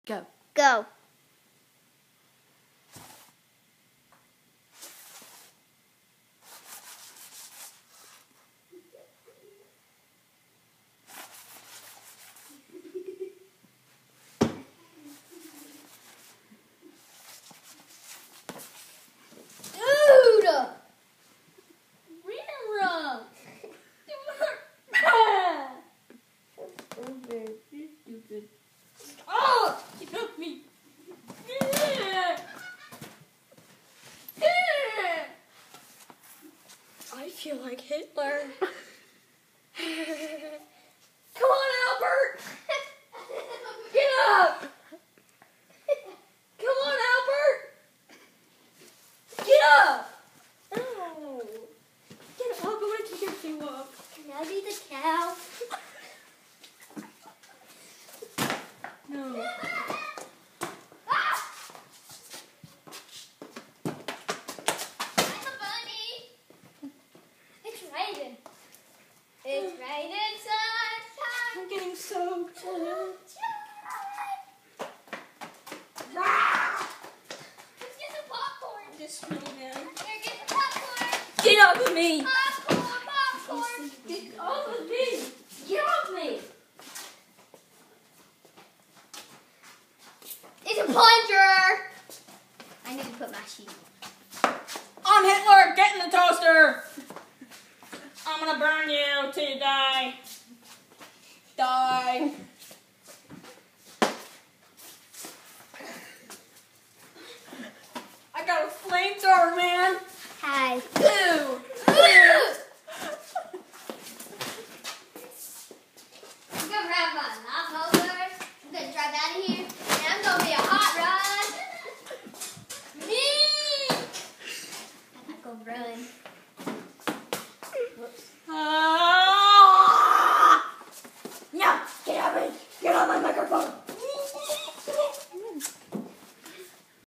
Go. Go. Oh! You took me. I feel like Hitler. Come on, Albert! Get up! Come on, Albert! Get up! Oh. Get up. I'll go and take your shoe off. Can I be the cow? No. It's raining sunshine. I'm getting so cold. Let's get some popcorn. Just screw down. Here, get some popcorn. Get off of me! Popcorn. Get off of me! Get off me! It's a plunger. I need to put my shoe on. I'm Hitler! Get in the toaster! I'm gonna burn you till you die. Die. I got a flamethrower, man! Hi. Ew! I'm gonna grab my lawnmower. I'm gonna drive out of here, and I'm gonna be a hot rod. Me. I'm not gonna run. Whoops.